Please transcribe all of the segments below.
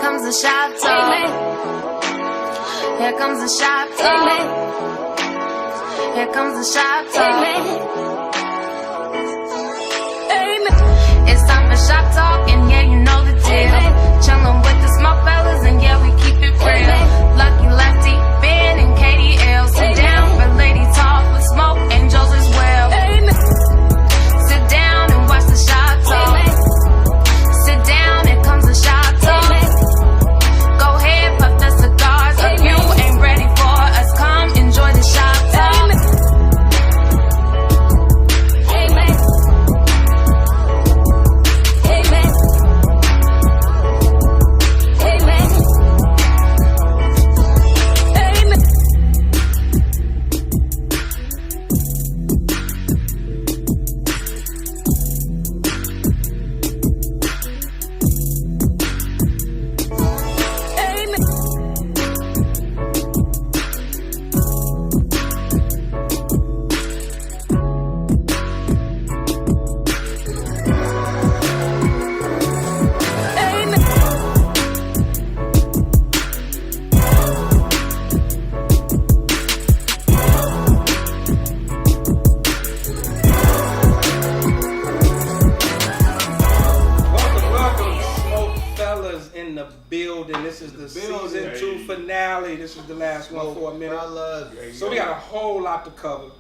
comes the shot talk. Here comes the shot talk. Here comes the shot talk. It's time for shop talk, and yeah, you know the deal. Chillin' with the smoke fellas, and yeah, we keep it real. Lucky Lefty, Ben, and KDL. Sit down for lady talk with smoke angels as well. Sit down and watch the shop talk. Sit down, here comes the shop talk. Go ahead, puff the cigars. If you ain't ready for us, come enjoy the shop talk. This is the last one for a minute. So we got a whole lot to cover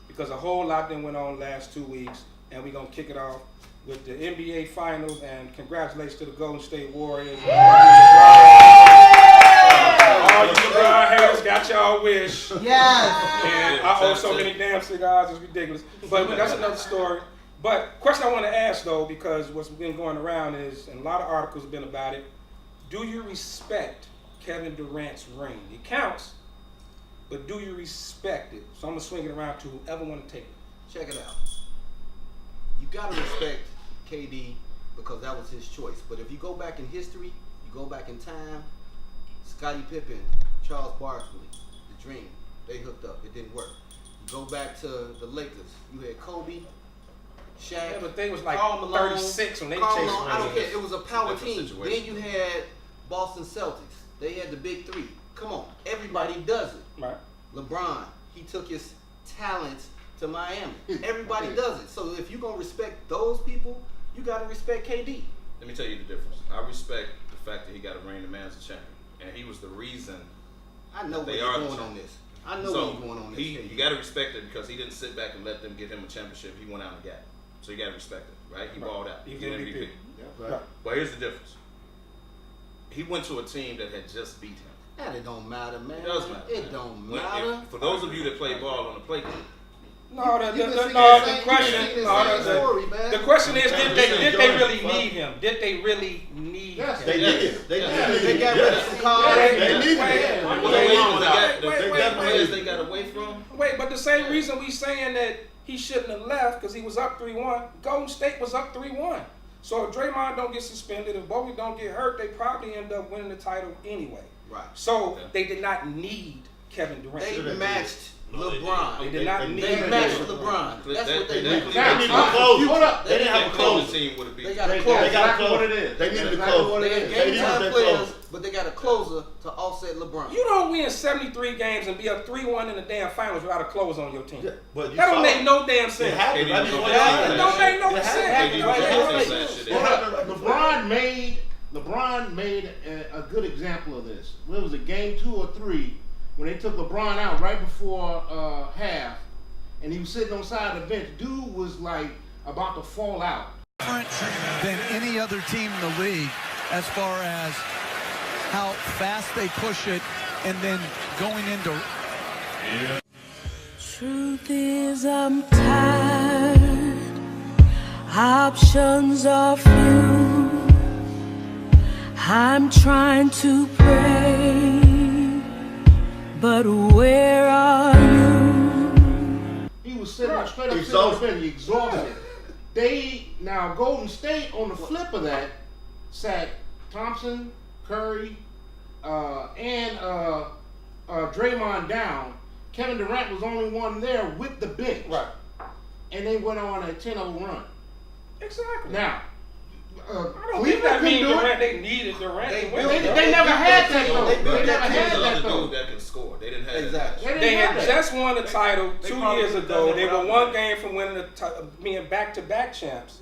because a whole lot then went on last 2 weeks, and we're gonna kick it off with the NBA Finals. And congratulations to the Golden State Warriors. All you LeBron haters got y'all wish. Yes. And I owe so many damn cigars, it's ridiculous. But that's another story. But question I want to ask though, because what's been going around is, and a lot of articles have been about it. Do you respect Kevin Durant's ring? It counts, but do you respect it? So I'm gonna swing it around to whoever want to take it. Check it out. You gotta respect KD because that was his choice. But if you go back in history, you go back in time, Scottie Pippen, Charles Barkley, the Dream, they hooked up. It didn't work. You go back to the Lakers. You had Kobe, Shaq. Yeah, but they was like Karl Malone, 36 when they Karl chased Malone, I don't rings. care. It was a power team. Situation. Then you had Boston Celtics. They had the big three. Come on, everybody does it. Right. LeBron, he took his talents to Miami. Everybody does it. So if you're going to respect those people, you got to respect KD. Let me tell you the difference. I respect the fact that he got a ring, the man's a champion. And he was the reason I know where they you're are going the on this. I know so where you're going on this. you got to respect it because he didn't sit back and let them get him a championship. He went out and got it. So you got to respect it, right? He balled out. He He was was MVP. MVP. Right. But here's the difference. He went to a team that had just beat him. That it don't matter, man. It does matter. It don't When- matter. for those of you that play ball on the playground, The question is, did they really need him? Did they really need him? They did. They got rid of some cars. They needed him. they got away from. Wait, but the same reason we saying that he shouldn't have left because he was up 3-1. Golden State was up 3-1. So if Draymond don't get suspended, if Bowie don't get hurt, they probably end up winning the title anyway. Right. So they did not need Kevin Durant. They matched LeBron. They did not need They matched LeBron. That's what they did. They didn't have a closer. Hold up. They didn't have a closer. team would have They been. got a They closer. got a closer. They needed a closer. They They got game needed time their players, closer. but they got a closer to offset LeBron. You don't win 73 games and be up 3-1 in the damn finals without a closer on your team. Yeah, but you That don't saw make it. no damn It sense. happened. It I mean, don't what make happened? It don't make no It sense. happened. LeBron made a good example of this. It was a game 2 or 3 when they took LeBron out right before half, and he was sitting on the side of the bench. Dude was like about to fall out. Different than any other team in the league as far as how fast they push it and then going into. Truth is I'm tired. Options are few. I'm trying to pray, but where are you? He was sitting straight up sitting on the bench, exhausted. Now Golden State on the flip of that sat Thompson, Curry, and Draymond down. Kevin Durant was the only one there with the bench. Right. And they went on a 10-0 run. Exactly. Now, I don't think Cleveland that couldn't means do Durant. it. They needed Durant. They to built win. it. They never had that though. They They built never that had team. that Another though. dude that can score. They didn't have Exactly. They didn't They have had that. just won the title they 2 probably years could've ago. done They it were without one game from winning being back-to-back champs.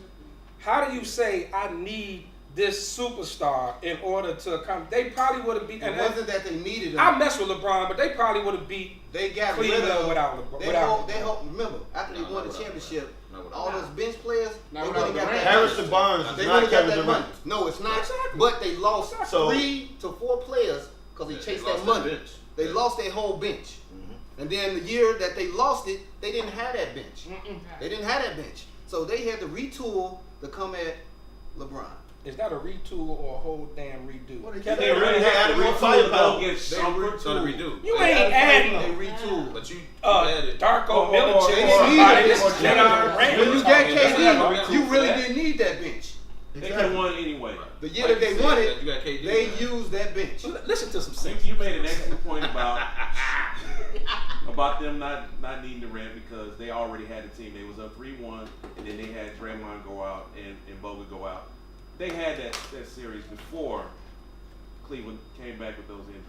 How do you say I need this superstar in order to come? They probably would have beat. It And wasn't that they needed him. I mess with LeBron, but they probably would have beat. They got Cleveland rid of without LeBron. Remember, after they No, won not the without championship, Not without all LeBron. those bench players, Not they without wouldn't got Durant. that. Harrison Barnes They is would've not got Kevin that Durant. money. No, it's not. Exactly. But they lost So- 3 to 4 players because they Yeah, chased they that lost money. their bench. They Yeah. lost their whole bench. And then the year that they lost it, they didn't have that bench. They didn't have that bench. So they had to retool to come at LeBron. Is that a retool or a whole damn redo? What did They They really had more firepower. Get So Shumpert to too. redo. You They ain't added- adding They retooled. But you Darko added. Milicic they or didn't somebody. need This it. is John Durant. When you got That's not KD, you retool. really didn't need that bench. They could have won anyway. The year Like that they you said, won that it, you got KD they now. used that bench. Listen to some You, sense. you made an excellent point about them not needing Durant because they already had a team. They was up 3-1, and then they had Draymond go out and Bogut go out. They had that series before Cleveland came back with those injuries.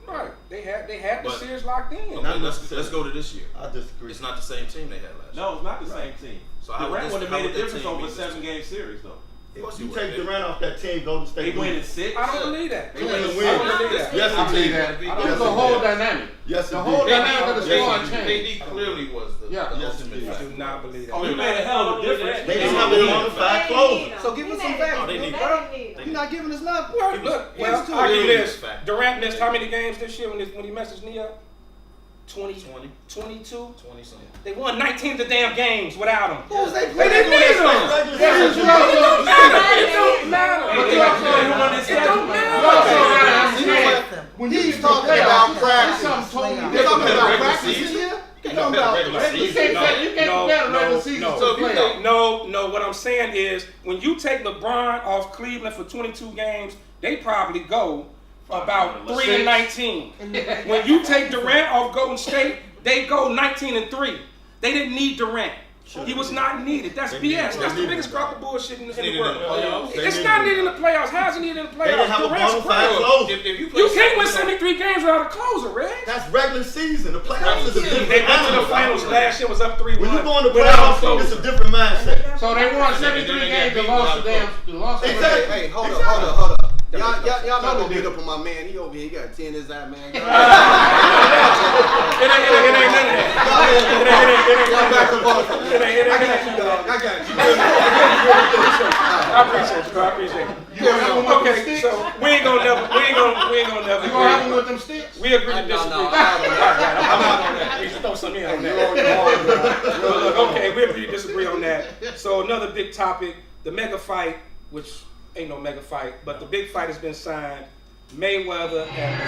Right. They had the But- series locked in. Okay, let's go to this year. I disagree. It's not the same team they had last year. No, it's not the same team. So how Durant would would this- have how made a would that difference team over a beat this 7-game series, though. Of course You would. take Durant off that team, Golden They State win in wins. 6. I don't believe that. They win in Cleveland 6. I don't believe that. Yes, I believe indeed. that. Yes, It's the whole indeed. dynamic. Yes, The indeed. whole dynamic of the scoring KD changed. clearly was the Yeah. Yes, ultimate indeed. I factor. do not believe that. Oh, you made a hell of a difference. They didn't have a bona fide closer. So give us some facts. Oh, they need You're not giving us nothing. Well, look, He was too I'll give you early. this. Durant missed how many games this year when he messed his knee up? 20, 20. 22? 20 something. They won 19 of the damn games without him. Who was they They playing? didn't need him. Yeah, but you It also, don't matter. but you also, It don't you matter. also You know understand what? when you He's get talking to about playoffs, practice. There's something totally They're different. talking about regular practice season. here? You You're talking about regular You season. can't compare the regular season no. to So the if you playoffs. think- No, what I'm saying is when you take LeBron off Cleveland for 22 games, they probably go about 3-19. When you take Durant off Golden State, they go 19-3. They didn't need Durant. He was not needed. That's They BS. needed- That's they the needed biggest him. crop of bullshit in It's the needed in world. the playoffs. They It's needed not him. needed in the playoffs. How's it needed in the They didn't playoffs? have a Durant's bona fide great. closer. If you play You can't win Sacramento- 73 games without a closer, Reg. That's regular season. The playoffs is a different They went to the animal. finals last year, was up 3-1. When you go in the without a playoffs, closer. it's a different mindset. So they won And 73 then they games got and beat lost the by damn, they lost the Exactly. Hey, hold up, Exactly. hold up. Y'all not Totally gonna beat different. up on my man. He over here. He got a 10 in his eye, man. It ain't none of that. Y'all back up off of It ain't I none of got you, that. dog. I got you. I appreciate you, bro. I appreciate you. You gonna have them with them Okay, sticks? so we ain't gonna never You gonna have them agree. with them sticks? We agree to No, disagree. no, All I'm right, out on all that. right, I'm out on that. You should throw some in on that. Look, okay, we agree to disagree on that. So another big topic, the mega fight, which ain't no mega fight, but the big fight has been signed. Mayweather and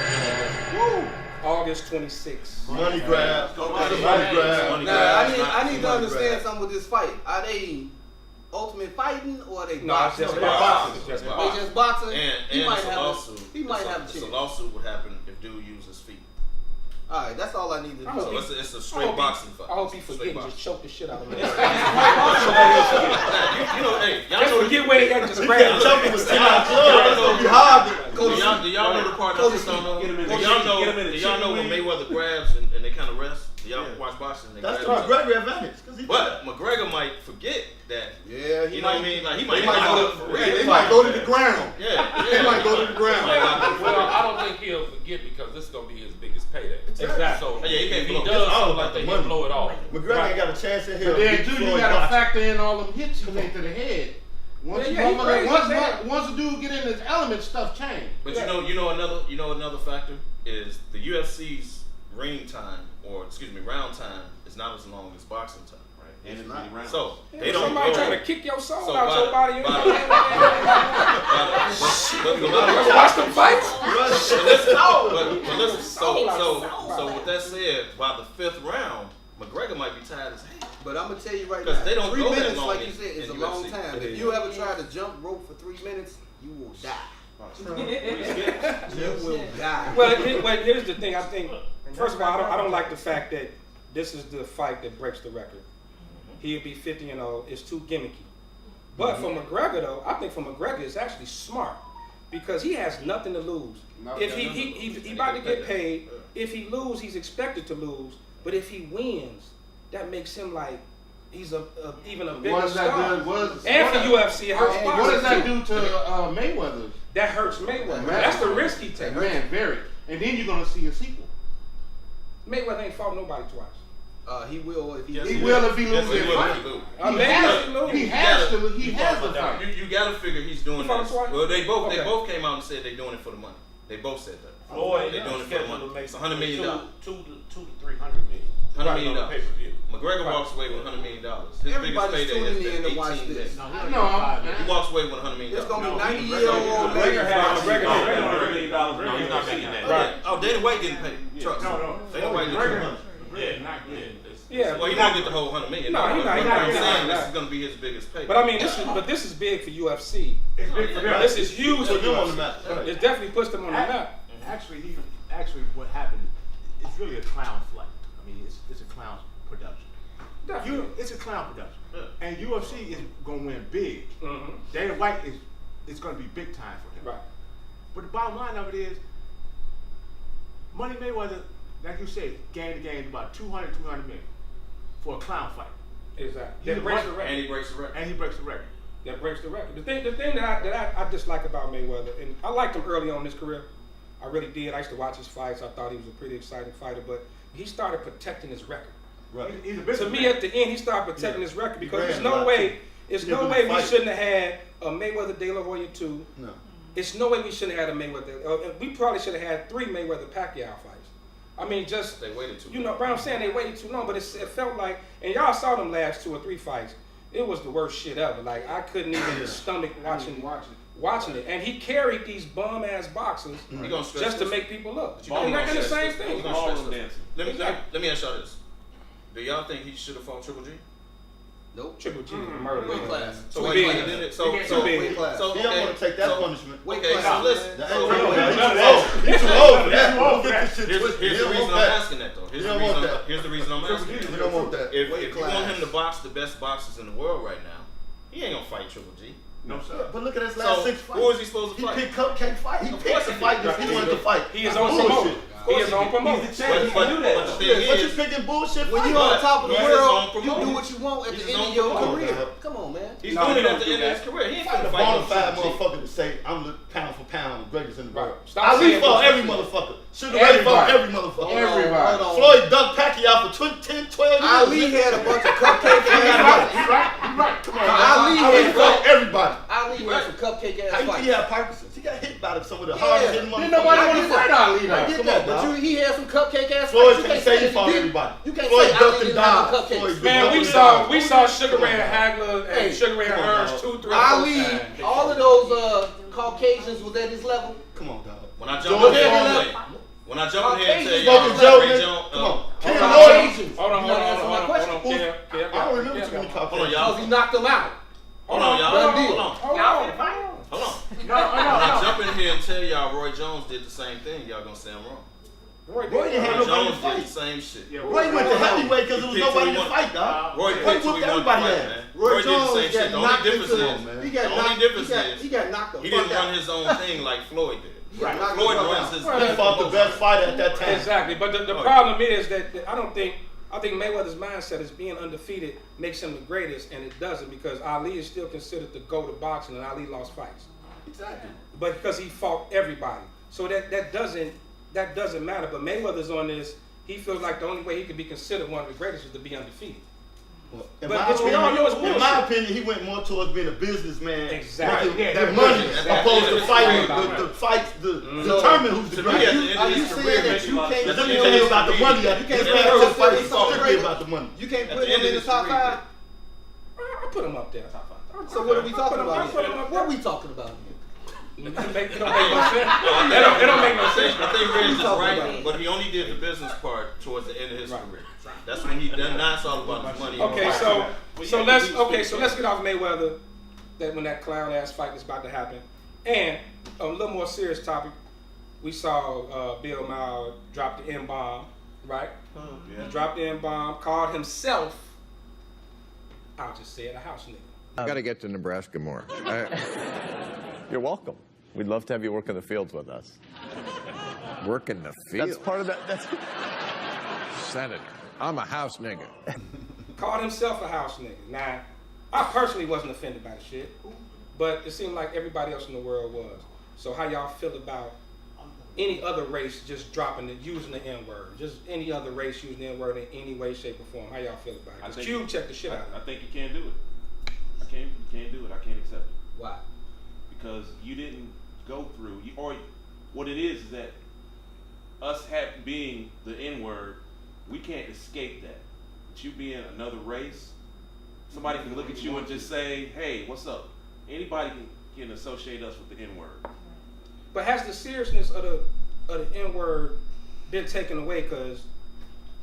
McGregor, August 26th. Money grab. It's a money grab. Money Now, grab. I need to money understand grab. something with this fight. Are they ultimate fighting or are they No, it's boxing? just They're boxing. boxing. It's just They boxing. just boxing. And it's a lawsuit. He might It's a- have a it's chance. a lawsuit would happen if dude used his feet. All right, that's all I need to I know. hope So he- it's a I straight hope boxing he- fight. I hope he Straight forget and boxing. just choke the shit out of me. You know, hey, y'all Just know forget where they got just He grab got him. jumping with 10 out club. It's gonna be hard to Do y'all know the part I just don't know? Get him in Do the y'all chicken- get him in know? the Do y'all know when chicken wing? Mayweather grabs and they kind of rest? Do y'all watch boxing? And they That's the grab each other? McGregor advantage. 'Cause he did But that. McGregor might forget that. Yeah, You know what I mean? Like he might They might lock go up for to, real. they might go to the ground. Yeah, They might go to the ground. Well, I don't think he'll forget because this is gonna be his biggest payday. Exactly. So Yeah, he can't if he blow. does It's all something about like the that, money. he'll blow it all. McGregor ain't got a chance in here. But then to too, beat you Floyd gotta boxing. factor in all them hits he take to the head. Once Yeah, he crazy, man. once a dude get in his element, stuff change. But you know another factor is the UFC's ring time, or excuse me, round time is not as long as boxing time. Right? And it's many rounds. So they don't Somebody go. trying to kick your soul So out by- your body. You by- know? Watch them fights. But listen, so with that said, by the fifth round, McGregor might be tired as hell. But I'm gonna tell you right 'Cause now, they don't 3 go that minutes, long like you in- said, is a in long UFC. time. It If is. you ever try to jump rope for 3 minutes, you will die. You will die. Well, here's the thing. I think, first of all, I don't like the fact that this is the fight that breaks the record. He'll be 50-0. It's too gimmicky. But for McGregor though, I think for McGregor it's actually smart because he has nothing to lose. If he about to get paid, if he lose, he's expected to lose. But if he wins, that makes him like he's even a bigger star. And for UFC, it hurts boxing. What does that do to Mayweather? That hurts Mayweather. That's the risk he takes. Man, very. And then you're gonna see a sequel. Mayweather ain't fought nobody twice. He will if he He will if he loses. He has to fight. You gotta figure he's doing He fought this. twice? Well, they both Okay. came out and said they're doing it for the money. They both said that. Floyd They're doing it for the money. It's $100 million. $200 to $300 million. $100 million. On pay-per-view. McGregor walks away with $100 million. His Everybody's biggest payday tuning has in been to watch 18 this. million. No, He walks away with $100 million. It's gonna be No, 90-year-old McGregor ladies. has McGregor. $100 million. No, he's not making that. Right. Oh, Dana White getting paid. Trust. Dana White getting paid. Yeah, not good. Yeah. Well, he won't get the whole $100 million. No, he's not I'm getting saying that. this is going to be his biggest pay. But I mean, this is big for UFC. It's big for them. This is huge for Put them on the UFC. map. Right. It definitely puts them on the map. Actually, what happened? It's really a clown flight. I mean, it's a clown production. Definitely. It's a clown production, Yeah. and UFC is gonna win big. Mhm. Dana White is gonna be big time for him. Right. But the bottom line of it is, Money Mayweather, like you said, gained the game about 200 million for a clown fight, Exactly. He's That breaks a the record. And he breaks the record. and he breaks the record. That breaks the record. The thing that I dislike about Mayweather, and I liked him early on in his career. I really did. I used to watch his fights. I thought he was a pretty exciting fighter, but he started protecting his record. Right. He's a To businessman. me, at the end, he started protecting his record because ran there's a no lot, way, too. there's He no didn't way we fight. shouldn't have had a Mayweather De La Hoya 2. No. It's no way we shouldn't have had a Mayweather. We probably should have had 3 Mayweather Pacquiao fights. I mean, just They waited too you know, but I'm saying they waited too long. But it felt like, and y'all saw them last 2 or 3 fights. It was the worst shit ever. Like I couldn't even stomach watching it. And he carried these bum ass boxers He gonna stress just to this. make people look. You know he And gonna the stress same this. thing. He gonna All stress them this. dancing. Let me ask y'all this. Do y'all think he should have fought Triple G? Nope. Triple G is a murder. Weight class. So Too why big. he did it? So Too big. Weight class. so He don't want to take that punishment. Weight Okay, class. so listen. That So ain't here's he's too old. He's too old for that. Don't get this shit the twisted. He don't reason want I'm that. asking that though. He don't want that. Here's the reason I'm asking He that. don't want that. If Weight you want class. him to box the best boxers in the world right now, he ain't gonna fight Triple G. No, sir. But look at his last So 6 fights. who is he supposed to He fight? picked cupcake fight. He Of picked course the he fight did. that he wanted to fight. He is That's on bullshit. promoter. He is on promoter. He's the champ. He can do But that. the thing Yeah, but you is, picking bullshit When fights. you on top of the He's his own world, you promoter. do what you want at He's the his end own of your promoter. career. Come on, man. he's No, doing he it don't at the do end of his that. career. He ain't Fight finna a fight bona no fide Triple G. motherfucker to say I'm the pound for pound greatest in the Right. world. Stop Ali saying fought bullshit. every motherfucker. Should have already fought every motherfucker. Everybody. Hold on. Floyd dunked Pacquiao for 10, 12 years. Ali had a bunch of cupcake ass fights. Right. Come on, Ali Ali had fought everybody. Ali had some cupcake How ass you think he fights. had Parkinson's? He got hit by some of the hardest hitting Didn't motherfuckers. nobody I want to get fight that. Ali I though. get Come that, on, but dog. he had some cupcake ass Floyd fights. You can can't say he that fought didn't. everybody. You can't Floyd say Ali ducked and didn't have died. no cupcakes. Floyd Man, we ducked saw Sugar Ray Come on, Hagler and Hey, Sugar Ray come on, Hearns dog. 2, 3, 4 Ali, times. all of those Caucasians was at his level. Come on, dog. When I Joe jump in here Foreman. and when I jump in here and tell Caucasians y'all, Smoking Joe, Joe, Ray nigga. Jones, Come on. Ken Hold on, Norton. Caucasians. Hold on, You hold gotta on, answer hold my on, question. hold on, Kev, Kev, I don't remember Kev, too many Kev. hold on, Caucasians. y'all. Because he knocked them out. Hold on, y'all. Done Hold deal. on. Hold Y'all on. finna fight? Hold on. No, When I no. jump in here and tell y'all Roy Jones did the same thing, y'all gonna say I'm wrong. Roy Roy didn't have Roy nobody to Jones did fight. the same shit. Yeah, Roy went to heavyweight because there was He picked nobody who to he fight, dog. Roy Roy picked who whooped he wanted to everybody fight, ass. man. Roy Roy did the Jones same shit. got The only knocked difference into is, man. He got the only knocked. difference He is, got knocked the he fuck didn't out. run his own thing like Floyd did. He got knocked the Floyd fuck runs out. his He fought the best fighter at that time. Exactly, but the problem is that I think Mayweather's mindset is being undefeated makes him the greatest, and it doesn't because Ali is still considered the GOAT of boxing, and Ali lost fights. Exactly. But because he fought everybody, so that doesn't matter. But Mayweather's on this. He feels like the only way he could be considered one of the greatest is to be undefeated. Well, in But my which we all know is opinion, bullshit. he went more towards being a businessman. Exactly. Making Yeah, that yeah, money yeah. opposed to That's fighting right. the fights to So, determine who's the To me, at the greatest. end Are of you his saying career, that you can't Let put me him tell you in about the money. You can't This put man him took fight. He in talked to me straight- about the money. You can't At put the end him of in the his top career, five. I put him up there. So what are we talking about I put him here? up What are there. we talking about here? It don't make no sense. It don't make no sense. I think Reg is talking right, about? but he only did the business part towards the end of his Right. career. That's when he done. Now it's all about his money. Okay, so let's get off Mayweather. That when that clown ass fight is about to happen, and a little more serious topic. We saw Bill Maher drop the N-bomb, right? Yeah. He dropped the N-bomb, called himself, I'll just say it, a house nigga. I got to get to Nebraska more. You're welcome. We'd love to have you work in the fields with us. Work in the field. That's part of that. That's Senator. I'm a house nigga. Called himself a house nigga. Now, I personally wasn't offended by the shit, but it seemed like everybody else in the world was. So how y'all feel about any other race just dropping it, using the N-word? Just any other race using the N-word in any way, shape, or form? How y'all feel about it? Because Cube checked the shit out of it. I think you can't do it. You can't do it. I can't accept it. Why? Because you didn't go through, or what it is that us being the N-word, we can't escape that. But you being another race, somebody can look at you and just say, hey, what's up? Anybody can associate us with the N-word. But has the seriousness of the N-word been taken away? Because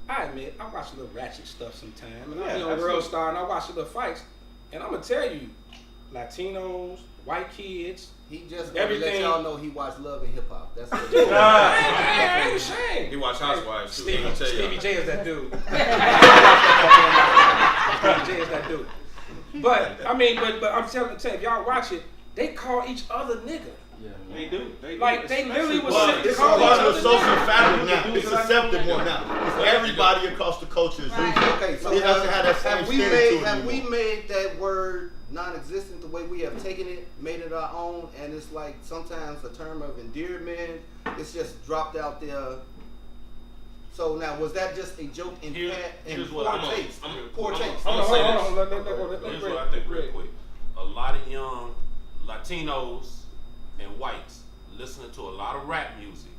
I admit, I watch a little ratchet stuff sometimes. And I be on World Star and I watch the little fights. And I'm going to tell you, Latinos, white kids, he just everything. Let y'all know he watched Love and Hip Hop. That's what I ain't ashamed. He watched Housewives too. Stevie J is that dude. Stevie J is that dude. But I mean, but I'm telling you, if y'all watch it, they call each other nigga. Yeah, they do. They literally was Well, it's part of the social fabric now. It's acceptable now. Everybody across the culture is using it. Okay, so it doesn't have that same standard to it have we anymore. made that word non-existent the way we have taken it, made it our own, and it's like sometimes a term of endearment, it's just dropped out there. So now, was that just a joke in poor taste? Poor taste. Here's what I think real quick. A lot of young Latinos and whites listening to a lot of rap music,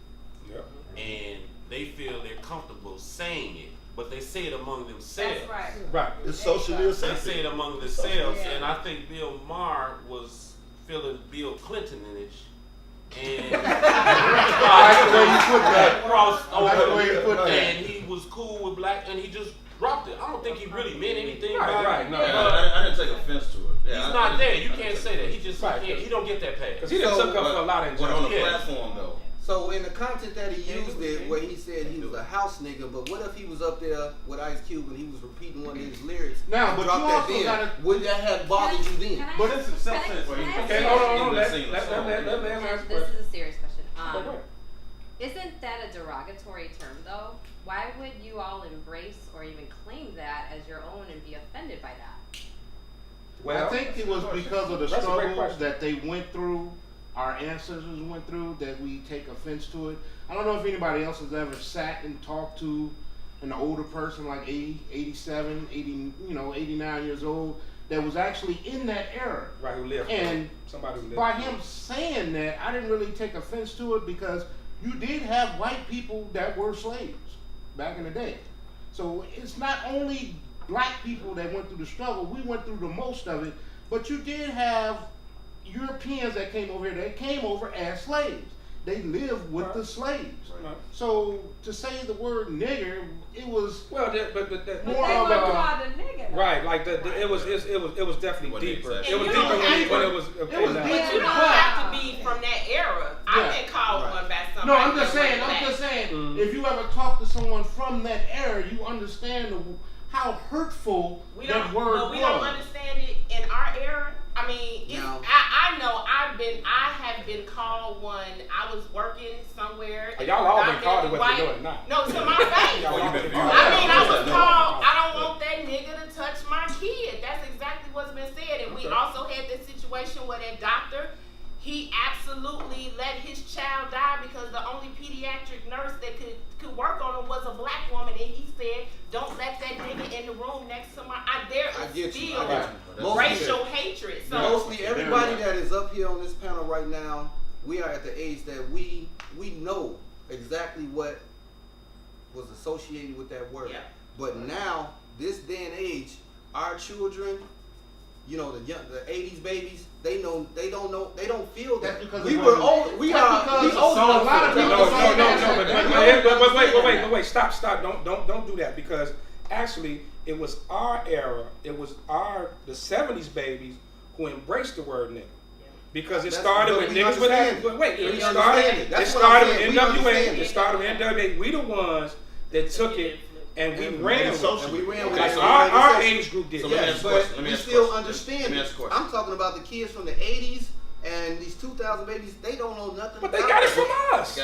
and they feel they're comfortable saying it, but they say it among themselves. That's Right. It's socially They accepted. say it among themselves, and I think Bill Maher was feeling Bill Clinton-ish. And crossed over, and he was cool with black, and he just dropped it. I don't think he really meant anything by it. Right. No, I didn't take offense to it. Yeah, He's not there. You can't say that. He just can't. He don't get that pass. Because he done took up for a lot of But on the injustice. platform though. So in the content that he used it, where he said he was a house nigga, but what if he was up there with Ice Cube and he was repeating one of his lyrics? Now, and but dropped you that also then, gotta- would that have bothered you then? But it's a self-sense. Okay, hold on. Let This This is a serious question. Isn't that a derogatory term, though? Why would you all embrace or even claim that as your own and be offended by that? Well, I think it was because of the That's a great struggles question. that they went through, our ancestors went through, that we take offense to it. I don't know if anybody else has ever sat and talked to an older person like 80, 87, 80, 89 years old that was actually in that era. Right, who lived. And somebody who lived. by him saying that, I didn't really take offense to it because you did have white people that were slaves back in the day. So it's not only black people that went through the struggle, we went through the most of it, but you did have Europeans that came over here, they came over as slaves. They lived with the slaves. Right. So to say the word nigger, it was but more They of weren't a called a nigga. right, like it was definitely Wasn't deeper. exactly. It was And deeper you when don't it was. It was now. deep. But you don't have to be from that era. Yeah. I've been called one by somebody. No, I'm just that saying. went I'm back. just saying. Mhm. If you ever talk to someone from that era, you understand how hurtful We that don't, word but we was. don't understand it in our era. I mean, it's, No. I know I have been called one. I was working somewhere. But y'all all been I've called it whether white- you know it or not. No, to my face. Y'all all been I called mean, it. I was called, I don't want that nigga to touch my kid. That's exactly what's been said. And we Okay. also had this situation where that doctor, he absolutely let his child die because the only pediatric nurse that could work on him was a black woman. And he said, don't let that nigga in the room next to my, there I is get you. still I get you. racial hatred. So Mostly everybody that is up here on this panel right now, we are at the age that we know exactly what was associated with that word. Yeah. But now, this day and age, our children, the 80s babies, they don't feel that. That's because We it were wasn't- old. We that's are. because We old. a lot of No, people no, say no, that. but wait, stop. Don't do that, because actually it was our era, it was the 70s babies who embraced the word nigga. Because it started with niggas with it started with NWA. It started with NWA. We the ones that took it and we ran with it. And we ran with Like it. our age group did. So let me ask a question. Let me we ask a still question. understand Let me it. ask a question. I'm talking about the kids from the 80s and these 2000 babies. They don't know nothing. But they about got it it. from us.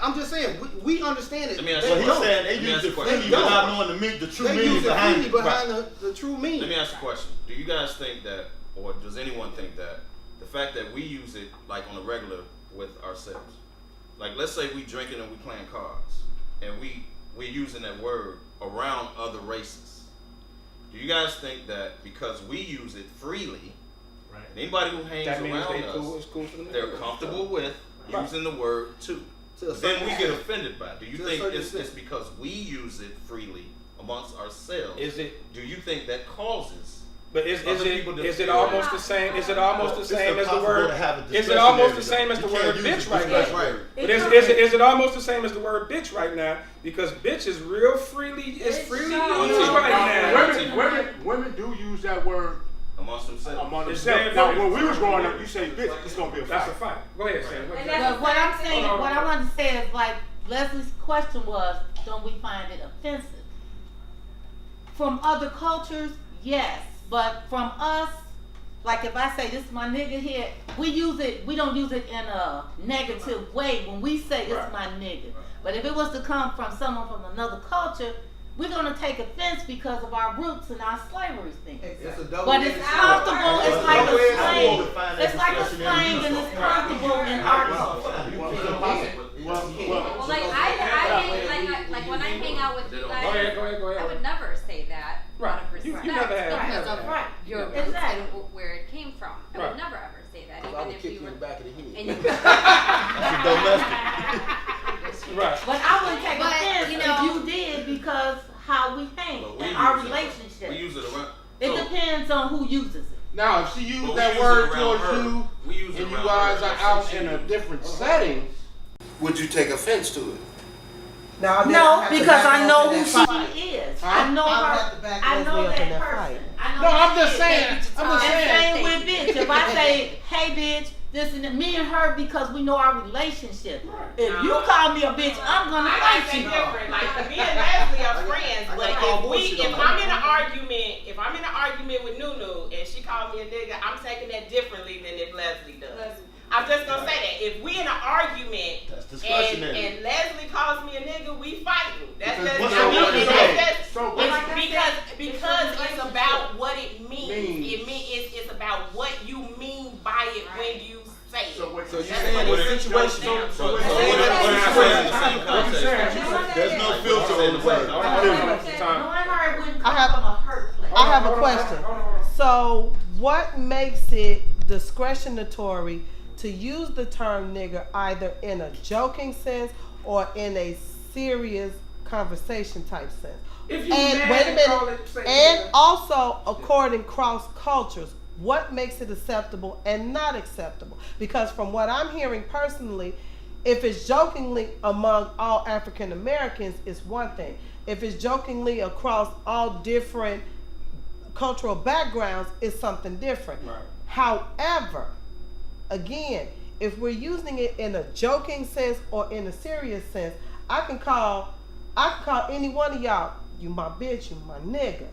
I'm just saying we understand it. Let me ask So you a he's question. saying they Let me use ask the you a question. freely without knowing the true They meaning use it behind freely it. behind the true meaning. Let me ask you a question. Do you guys think that, or does anyone think that, the fact that we use it like on a regular with ourselves, like let's say we drinking and we playing cards, and we're using that word around other races. Do you guys think that because we use it freely, and anybody who hangs That means around they us, cool, it's cool for them. they're comfortable with using the word too? To a Then certain we get extent. offended by it. Do you To a think certain it's extent. because we use it freely amongst ourselves? Is it? Do you think that causes? But is other people to it feel- almost the same? Is it almost the It's same as the impossible word? to have a Is it almost the discretionary same as the though. You word can't use bitch it right now? discretionary. But is it almost the same as the word bitch right now? Because bitch is real freely used right now. Women do use that word amongst themselves. It's very Now, funny. when we was growing up, you say bitch, it's gonna be a That's fight. a fight. Go ahead, Sam. But what I'm saying, what I want to say is like Leslie's question was, don't we find it offensive? From other cultures, yes, but from us, like if I say this is my nigga here, we don't use it in a negative way when we say it's my nigga. But if it was to come from someone from another culture, we're gonna take offense because of our roots and our slavery thing. It's a double But it's comfortable, it's like a slang. It's like a slang and it's comfortable in our culture. Well, like I hang, like when I hang out with you guys, Go ahead. I would never say that out of respect You never have. because of Right. your roots Exactly. and where it came from. I would never ever say that, I even would if kick you you were. in the back of the head. And you, Right. But I wouldn't take But, offense you know- if you did because how we hang But we and our use it. relationship. We use it around. It so- depends on who uses it. Now, if she but used we that use it word around towards her. you, We use it and you around guys her. are Let's out say in she a used it. different setting, would you take offense to it? No, because I know who she is. I know her. I know that person. I know No, who I'm she just is. saying. I'm just And saying. same with bitch. If I say, hey bitch, this and that, me and her because we know our relationship. If you call me a bitch, I'm gonna I gotta fight say you. different. Like me and Leslie are friends, I but gotta call if bullshit on I'm that. in an argument with Nunu and she called me a nigga, I'm taking that differently than if Leslie does. I'm just gonna say that if we in an argument That's and, discretionary. and Leslie calls me a nigga, we fighting. That's Because just what's I the mean, word it's say? just- So, it's like I because said, it's about what it means. Means. It's about what you mean by it when you say it. So what So you're That's saying what the it situation. So what So if I say in the same context? There's no filter on the word. Knowing her, it wouldn't I come have- from a hurt place. I have a question. So, what makes it discretionary to use the term nigger either in a joking sense or in a serious conversation type sense? If you And mad, wait a call minute. it, say And nigga. also, according cross cultures, what makes it acceptable and not acceptable? Because from what I'm hearing personally, if it's jokingly among all African Americans, it's one thing. If it's jokingly across all different cultural backgrounds, it's something different. Right. However, again, if we're using it in a joking sense or in a serious sense, I can call any one of y'all, you my bitch, you my nigga.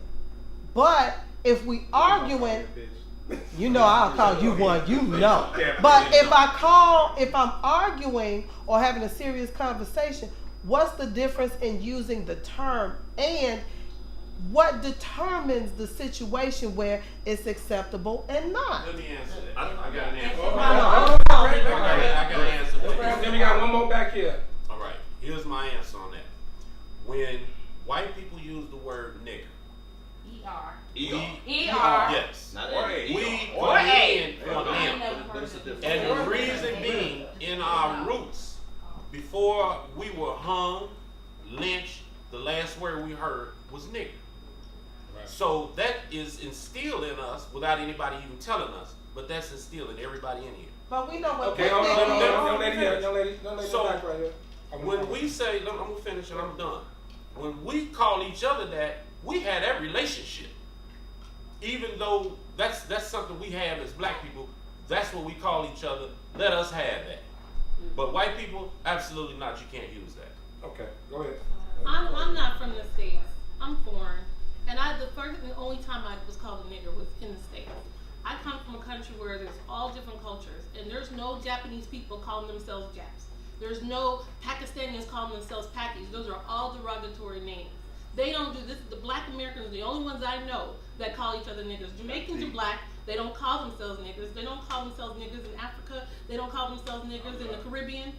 But if we arguing, you know I'll call you one, you know. But if I'm arguing or having a serious conversation, what's the difference in using the term, and what determines the situation where it's acceptable and not? Let me answer that. I got an answer. I got an answer for that. Then we got one more back here. All right, here's my answer on that. When white people use the word nigger, ER. yes, Not we A. go in for I them. never heard of it. And the reason being, in our roots, before we were hung, lynched, the last word we heard was nigger. So that is instilled in us without anybody even telling us, but that's instilled in everybody in here. But we know what Okay, hold on, young lady, So, back right here. When we say, I'm gonna finish and I'm done. When we call each other that, we had that relationship. Even though that's something we have as black people, that's what we call each other. Let us have that. But white people, absolutely not. You can't use that. Okay, go ahead. I'm not from the States, I'm foreign, and the first and only time I was called a nigger was in the States. I come from a country where there's all different cultures, and there's no Japanese people calling themselves Japs. There's no Pakistanis calling themselves Pakis. Those are all derogatory names. They don't do this. The black Americans are the only ones I know that call each other niggers. Jamaicans are black. They don't call themselves niggers. They don't call themselves niggers in Africa. They don't call themselves niggers in the Caribbean.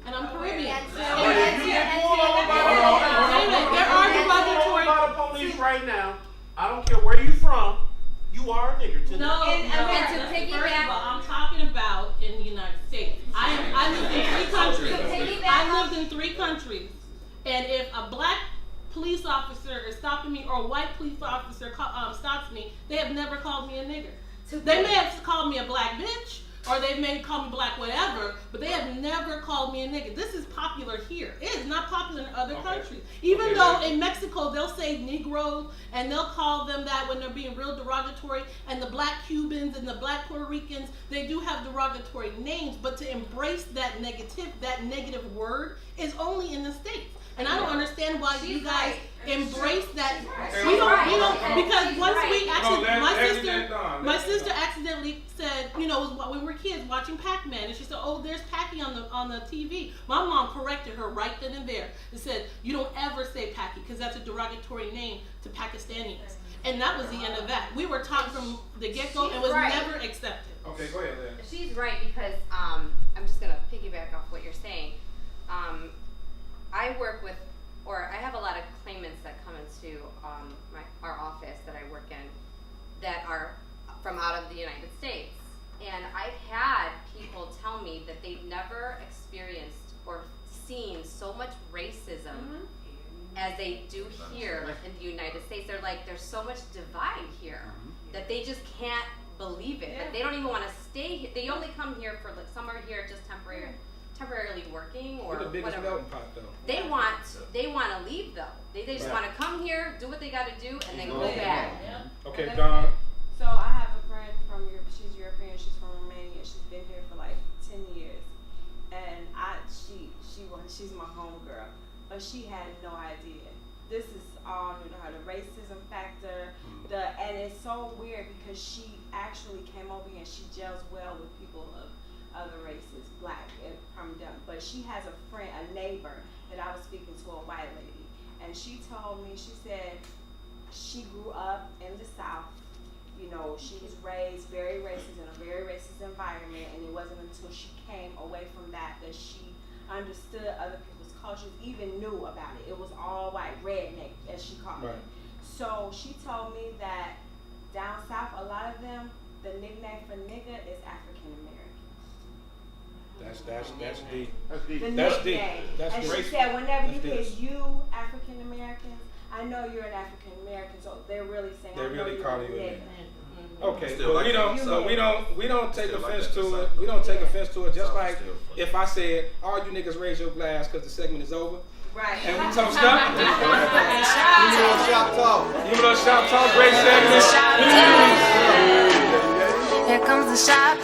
And I'm Caribbean. There are derogatory. By the police right now. I don't care where you from. You are a nigger to No, and to first of all, I'm talking about in the United States. I lived in 3 countries. I lived in 3 countries, and if a black police officer is stopping me or a white police officer stops me, they have never called me a nigger. They may have called me a black bitch, or they may call me black whatever, but they have never called me a nigger. This is popular here. It is not popular in other countries. Even though in Mexico they'll say Negroes and they'll call them that when they're being real derogatory, and the black Cubans and the black Puerto Ricans, they do have derogatory names, but to embrace that negative word is only in the States. And I don't understand why you guys embrace that. We don't, because once we actually, my sister accidentally said, you know, when we were kids watching Pac-Man, and she said, "Oh, there's Packy on the TV." My mom corrected her right then and there and said, "You don't ever say Packy because that's a derogatory name to Pakistanis." And that was the end of that. We were taught from the get-go and was never accepted. Okay, go ahead, Leah. She's right because I'm just gonna piggyback off what you're saying. I work with, or I have a lot of claimants that come into our office that I work in that are from out of the United States. And I've had people tell me that they've never experienced or seen so much racism as they do here in the United States. They're like, there's so much divide here that they just can't believe it. That they don't even want to stay here. They only come here for, like, some are here just temporarily working or the biggest whatever. melting pot, though. They want to leave though. They just want to come here, do what they got to do, and then go back. Okay, Don. So I have a friend from Europe. She's European. She's from Romania. She's been here for like 10 years, and she's my homegirl, but she had no idea. This is all new to her. The racism factor, and it's so weird because she actually came over here and she gels well with people of other races, black and from them. But she has a friend, a neighbor that I was speaking to, a white lady, and she told me, she said she grew up in the South. You know, she was raised very racist in a very racist environment, and it wasn't until she came away from that she understood other people's cultures, even knew about it. It was all white, redneck, as she called it. So she told me that down south, a lot of them, the nickname for nigga is African American. That's deep. That's deep. And she said, whenever you hear you African Americans, I know you're an African American, so they're really saying, they're really calling you a nigga. Okay, Still but like we don't take offense to it. We don't take offense to it. Just like if I said, "All you niggas raise your glass because the segment is over." Right. And we toast up. Give me a little shop talk. Give me a little shop talk. Great segment. Here comes the shop